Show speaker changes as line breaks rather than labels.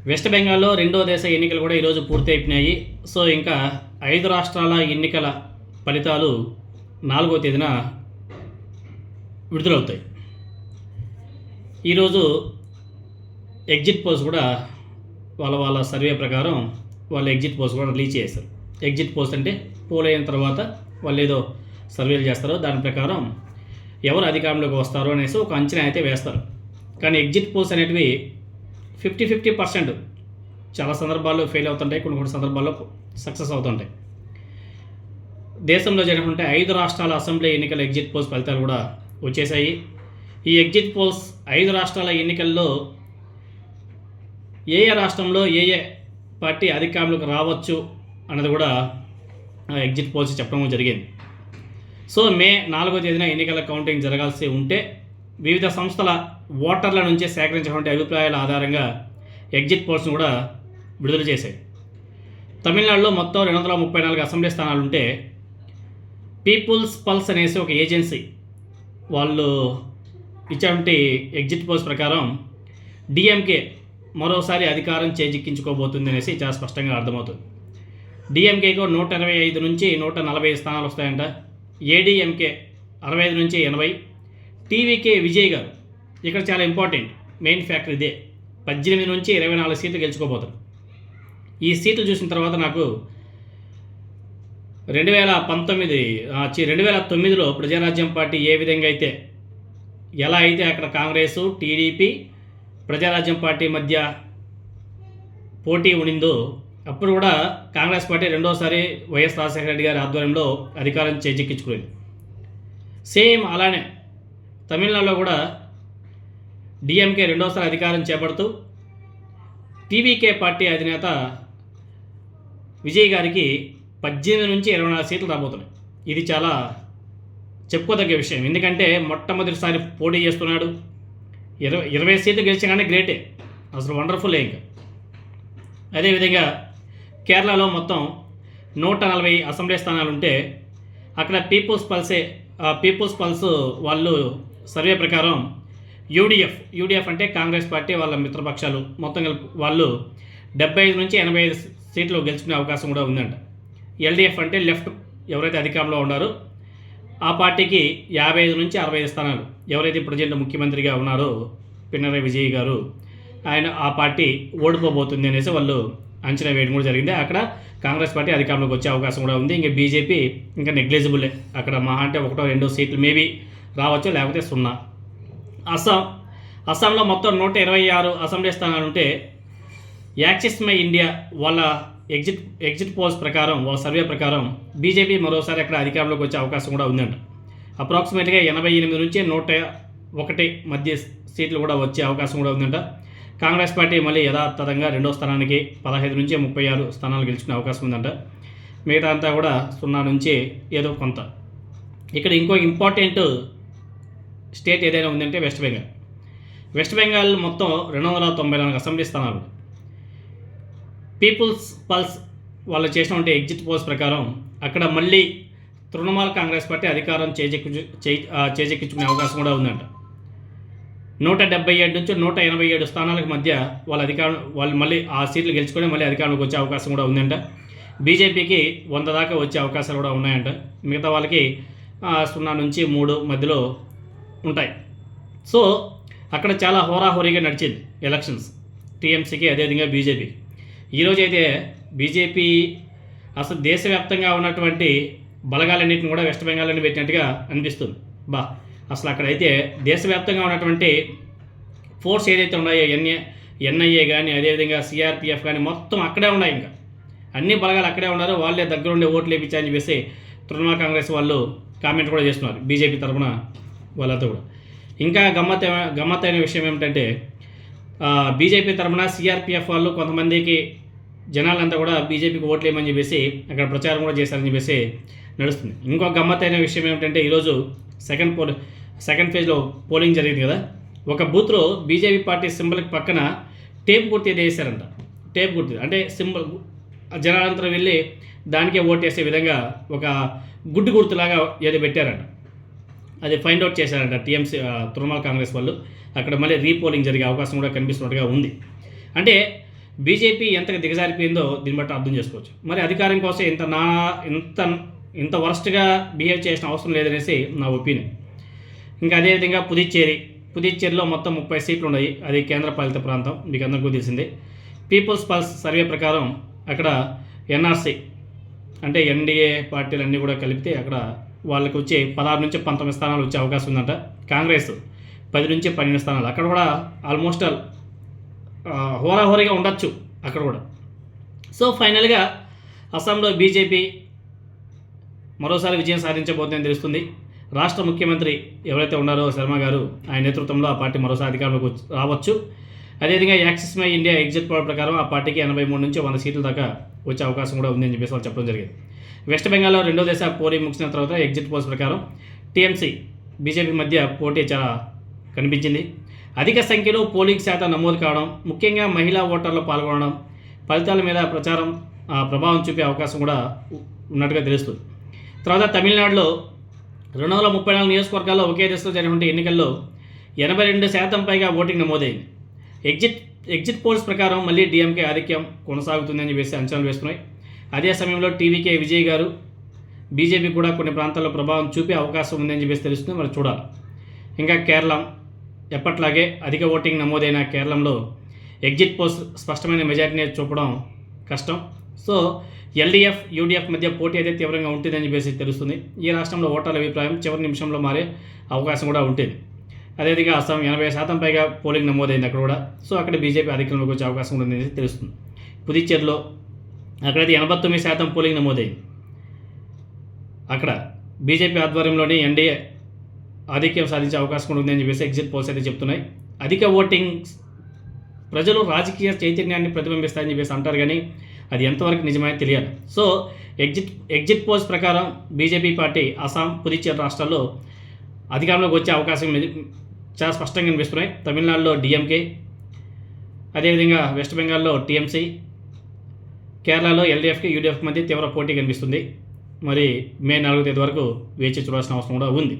West బెంగాల్లో రెండో దశ ఎన్నికలు కూడా ఈరోజు పూర్తి అయిపోయినాయి. సో ఇంకా 5 రాష్ట్రాల ఎన్నికల ఫలితాలు 4వ తేదీన విడుదలవుతాయి. ఈరోజు ఎగ్జిట్ పోల్స్ కూడా వాళ్ళ సర్వే ప్రకారం వాళ్ళు ఎగ్జిట్ పోల్స్ కూడా రిలీజ్ చేశారు. ఎగ్జిట్ పోల్స్ అంటే పోల్ అయిన తర్వాత వాళ్ళు ఏదో సర్వేలు చేస్తారో దాని ప్రకారం ఎవరు అధికారంలోకి వస్తారో అనేసి ఒక అంచనా అయితే వేస్తారు. కానీ ఎగ్జిట్ పోల్స్ అనేటివి 50-50% చాలా సందర్భాల్లో ఫెయిల్ అవుతుంటాయి, కొన్ని సందర్భాల్లో సక్సెస్ అవుతుంటాయి. దేశంలో జరిగినటువంటి 5 రాష్ట్రాల అసెంబ్లీ ఎన్నికల ఎగ్జిట్ పోల్స్ ఫలితాలు కూడా వచ్చేసాయి. ఈ ఎగ్జిట్ పోల్స్ 5 రాష్ట్రాల ఎన్నికల్లో ఏ రాష్ట్రంలో ఏ పార్టీ అధికారంలోకి రావచ్చు అన్నది కూడా ఎగ్జిట్ పోల్స్ చెప్పడం జరిగింది. సో మే 4వ తేదీన ఎన్నికల కౌంటింగ్ జరగాల్సి ఉంటే వివిధ సంస్థల ఓటర్ల నుంచి సేకరించినటువంటి అభిప్రాయాల ఆధారంగా ఎగ్జిట్ పోల్స్ను కూడా విడుదల చేశాయి. తమిళనాడులో మొత్తం 234 అసెంబ్లీ స్థానాలుంటే పీపుల్స్ పల్స్ అనేసి ఒక ఏజెన్సీ వాళ్ళు ఇచ్చినటువంటి ఎగ్జిట్ పోల్స్ ప్రకారం డిఎంకే మరోసారి అధికారం చేజిక్కించుకోబోతుంది అనేసి చాలా స్పష్టంగా అర్థమవుతుంది. డిఎంకేకు 125 నుంచి 140 స్థానాలు వస్తాయంట. ఏడీఎంకే 65 నుంచి 80. టీవీకే విజయ్ గారు ఇక్కడ చాలా ఇంపార్టెంట్ మెయిన్ ఫ్యాక్టర్ ఇదే, 18 నుంచి 24 సీట్లు గెలుచుకోబోతారు. ఈ సీట్లు చూసిన తర్వాత నాకు 2009లో ప్రజారాజ్యం పార్టీ ఏ విధంగా అయితే ఎలా అయితే అక్కడ కాంగ్రెస్, టీడీపీ, ప్రజారాజ్యం పార్టీ మధ్య పోటీ ఉండిందో అప్పుడు కూడా కాంగ్రెస్ పార్టీ రెండోసారి వైఎస్ రాజశేఖర రెడ్డి గారి ఆధ్వర్యంలో అధికారం చేజిక్కించుకునేది. సేమ్ అలానే తమిళనాడులో కూడా డిఎంకే రెండోసారి అధికారం చేపడుతూ టీవీకే పార్టీ అధినేత విజయ్ గారికి 18 నుంచి 24 సీట్లు రాబోతున్నాయి. ఇది చాలా చెప్పుకోదగ్గ విషయం. ఎందుకంటే మొట్టమొదటిసారి పోటీ చేస్తున్నాడు. 20 సీట్లు గెలిచగానే గ్రేటే, అసలు వండర్ఫుల్. ఇంకా అదేవిధంగా కేరళలో మొత్తం 140 అసెంబ్లీ స్థానాలుంటే అక్కడ పీపుల్స్ పల్స్ వాళ్ళు సర్వే ప్రకారం యూడిఎఫ్ అంటే కాంగ్రెస్ పార్టీ వాళ్ళ మిత్రపక్షాలు మొత్తం కలిపి వాళ్ళు 75 నుంచి 85 సీట్లు గెలుచుకునే అవకాశం కూడా ఉందంట. ఎల్డీఎఫ్ అంటే లెఫ్ట్ ఎవరైతే అధికారంలో ఉన్నారో ఆ పార్టీకి 55 నుంచి 65 స్థానాలు. ఎవరైతే ప్రజెంట్ ముఖ్యమంత్రిగా ఉన్నారో పినరయి విజయ్ గారు, ఆయన ఆ పార్టీ ఓడిపోబోతుంది అనేసి వాళ్ళు అంచనా వేయడం కూడా జరిగింది. అక్కడ కాంగ్రెస్ పార్టీ అధికారంలోకి వచ్చే అవకాశం కూడా ఉంది. ఇంకా బీజేపీ ఇంకా నెగ్లిజిబుల్లే, అక్కడ మహా అంటే 1-2 సీట్లు మేబీ రావచ్చు, లేకపోతే 0. అస్సాంలో మొత్తం 126 అసెంబ్లీ స్థానాలు ఉంటే యాక్సిస్ మై ఇండియా వాళ్ళ ఎగ్జిట్ పోల్స్ ప్రకారం, వాళ్ళ సర్వే ప్రకారం బీజేపీ మరోసారి అక్కడ అధికారంలోకి వచ్చే అవకాశం కూడా ఉందంట. అప్రాక్సిమేట్గా 88 నుంచి 101 మధ్య సీట్లు కూడా వచ్చే అవకాశం కూడా ఉందంట. కాంగ్రెస్ పార్టీ మళ్ళీ యథాతథంగా రెండో స్థానానికి 15 నుంచి 36 స్థానాలు గెలుచుకునే అవకాశం ఉందంట. మిగతా అంతా కూడా 0 నుంచి ఏదో కొంత. ఇక్కడ ఇంకో ఇంపార్టెంట్ స్టేట్ ఏదైనా ఉందంటే వెస్ట్ బెంగాల్ మొత్తం 294 అసెంబ్లీ స్థానాలు. పీపుల్స్ పల్స్ వాళ్ళు చేసినటువంటి ఎగ్జిట్ పోల్స్ ప్రకారం అక్కడ మళ్ళీ తృణమూల్ కాంగ్రెస్ పార్టీ అధికారం చేజెక్కించుకునే అవకాశం కూడా ఉందంట. 177 నుంచి 187 స్థానాలకు మధ్య వాళ్ళు మళ్ళీ ఆ సీట్లు గెలుచుకొని మళ్ళీ అధికారంలోకి వచ్చే అవకాశం కూడా ఉందంట. బీజేపీకి 100 దాకా వచ్చే అవకాశాలు కూడా ఉన్నాయంట. మిగతా వాళ్ళకి 0 నుంచి 3 మధ్యలో ఉంటాయి. సో అక్కడ చాలా హోరాహోరీగా నడిచింది ఎలక్షన్స్ టీఎంసీకి, అదేవిధంగా బీజేపీ. ఈరోజైతే బీజేపీ అసలు దేశవ్యాప్తంగా ఉన్నటువంటి బలగాలన్నింటిని కూడా వెస్ట్ బెంగాల్లోనే పెట్టినట్టుగా అనిపిస్తుంది. అసలు అక్కడైతే దేశవ్యాప్తంగా ఉన్నటువంటి ఫోర్స్ ఏదైతే ఉన్నాయో ఎన్ఐఏ కానీ, అదేవిధంగా సిఆర్పిఎఫ్ కానీ మొత్తం అక్కడే ఉన్నాయి. ఇంకా అన్ని బలగాలు అక్కడే ఉన్నారు. వాళ్ళే దగ్గరుండే ఓట్లు వేయించాలని చెప్పేసి తృణమూల్ కాంగ్రెస్ వాళ్ళు కామెంట్ కూడా చేస్తున్నారు బీజేపీ తరఫున వాళ్ళతో కూడా. ఇంకా గమ్మత్తైన విషయం ఏమిటంటే బీజేపీ తరఫున సిఆర్పిఎఫ్ వాళ్ళు కొంతమందికి జనాలంతా కూడా బీజేపీకి ఓట్లు వేయమని చెప్పేసి అక్కడ ప్రచారం కూడా చేశారని చెప్పేసి నడుస్తుంది. ఇంకో గమ్మత్తైన విషయం ఏమిటంటే ఈరోజు సెకండ్ ఫేజ్లో పోలింగ్ జరిగింది కదా. ఒక బూత్లో బీజేపీ పార్టీ సింబల్కి పక్కన టేప్ గుర్తు ఏదో వేశారంట. టేప్ గుర్తు అంటే సింబల్ జనాలంతా వెళ్ళి దానికే ఓటేసే విధంగా ఒక గుడ్డు గుర్తులాగా ఏదో పెట్టారంట. అది ఫైండ్ అవుట్ చేశారంట టీఎంసీ తృణమూల్ కాంగ్రెస్ వాళ్ళు. అక్కడ మళ్ళీ రీపోలింగ్ జరిగే అవకాశం కూడా కనిపిస్తున్నట్టుగా ఉంది. అంటే బీజేపీ ఎంతగా దిగజారిపోయిందో దీన్ని బట్టి అర్థం చేసుకోవచ్చు. మరి అధికారం కోసం ఇంత వరస్ట్గా బిహేవ్ చేసిన అవసరం లేదనేసి నా ఒపీనియన్. ఇంకా అదేవిధంగా పుదుచ్చేరిలో మొత్తం 30 సీట్లు ఉన్నాయి. అది కేంద్ర పాలిత ప్రాంతం, మీకు అందరికీ తెలిసిందే. పీపుల్స్ పల్స్ సర్వే ప్రకారం అక్కడ ఎన్ఆర్సీ అంటే ఎన్డీఏ పార్టీలన్నీ కూడా కలిపితే అక్కడ వాళ్ళకి వచ్చే 16 నుంచి 19 స్థానాలు వచ్చే అవకాశం ఉందంట. కాంగ్రెస్ 10 నుంచి 12 స్థానాలు. అక్కడ కూడా ఆల్మోస్ట్ హోరాహోరీగా ఉండొచ్చు అక్కడ కూడా. సో ఫైనల్గా అస్సాంలో బీజేపీ మరోసారి విజయం సాధించబోతుందని తెలుస్తుంది. రాష్ట్ర ముఖ్యమంత్రి ఎవరైతే ఉన్నారో శర్మ గారు, ఆయన నేతృత్వంలో ఆ పార్టీ మరోసారి అధికారంలోకి రావచ్చు. అదేవిధంగా axis my India exit poll ప్రకారం ఆ పార్టీకి 83 నుంచి 100 సీట్ల దాకా వచ్చే అవకాశం కూడా ఉందని చెప్పేసి వాళ్ళు చెప్పడం జరిగింది. వెస్ట్ బెంగాల్లో రెండో దశ పోలింగ్ ముగిసిన తర్వాత ఎగ్జిట్ పోల్స్ ప్రకారం టీఎంసీ బీజేపీ మధ్య పోటీ చాలా కనిపించింది. అధిక సంఖ్యలో పోలింగ్ శాతం నమోదు కావడం, ముఖ్యంగా మహిళా ఓటర్లు పాల్గొనడం ఫలితాల మీద ప్రభావం చూపే అవకాశం కూడా ఉన్నట్టుగా తెలుస్తుంది. తర్వాత తమిళనాడులో 234 నియోజకవర్గాల్లో ఒకే దశలో జరిగిన ఎన్నికల్లో 82% పైగా ఓటింగ్ నమోదైంది. ఎగ్జిట్ పోల్స్ ప్రకారం మళ్ళీ డీఎంకే ఆధిక్యం కొనసాగుతుందని చెప్పేసి అంచనాలు వేస్తున్నాయి. అదే సమయంలో టీవీకే విజయ్ గారు బీజేపీ కూడా కొన్ని ప్రాంతాల్లో ప్రభావం చూపే అవకాశం ఉందని చెప్పేసి తెలుస్తుంది. మరి చూడాలి. ఇంకా కేరళం ఎప్పట్లాగే అధిక ఓటింగ్ నమోదైన కేరళంలో ఎగ్జిట్ పోల్స్ స్పష్టమైన మెజారిటీని చూపడం కష్టం. సో ఎల్డీఎఫ్ యూడీఎఫ్ మధ్య పోటీ అయితే తీవ్రంగా ఉంటుందని చెప్పేసి తెలుస్తుంది. ఈ రాష్ట్రంలో ఓటర్ల అభిప్రాయం చివరి నిమిషంలో మారే అవకాశం కూడా ఉంటుంది. అదేవిధంగా అస్సాం 80% పైగా పోలింగ్ నమోదైంది అక్కడ కూడా. సో అక్కడ బీజేపీ అధికారంలోకి వచ్చే అవకాశం ఉందని తెలుస్తుంది. పుదుచ్చేరిలో అక్కడైతే 89% పోలింగ్ నమోదైంది. అక్కడ బీజేపీ ఆధ్వర్యంలోని ఎన్డీఏ ఆధిక్యం సాధించే అవకాశం కూడా ఉందని చెప్పేసి ఎగ్జిట్ పోల్స్ అయితే చెప్తున్నాయి. అధిక ఓటింగ్ ప్రజలు రాజకీయ చైతన్యాన్ని ప్రతిబింబిస్తాయని చెప్పేసి అంటారు, కానీ అది ఎంతవరకు నిజమైనా తెలియాలి. సో ఎగ్జిట్ పోల్స్ ప్రకారం బీజేపీ పార్టీ అస్సాం, పుదుచ్చేరి రాష్ట్రాల్లో అధికారంలోకి వచ్చే అవకాశం చాలా స్పష్టంగా కనిపిస్తున్నాయి. తమిళనాడులో డిఎంకే, అదేవిధంగా వెస్ట్ బెంగాల్లో టీఎంసీ, కేరళలో ఎల్డీఎఫ్కి యూడీఎఫ్ మధ్య తీవ్ర పోటీ కనిపిస్తుంది. మరి మే 4వ తేదీ వరకు వేచి చూడాల్సిన అవసరం కూడా ఉంది.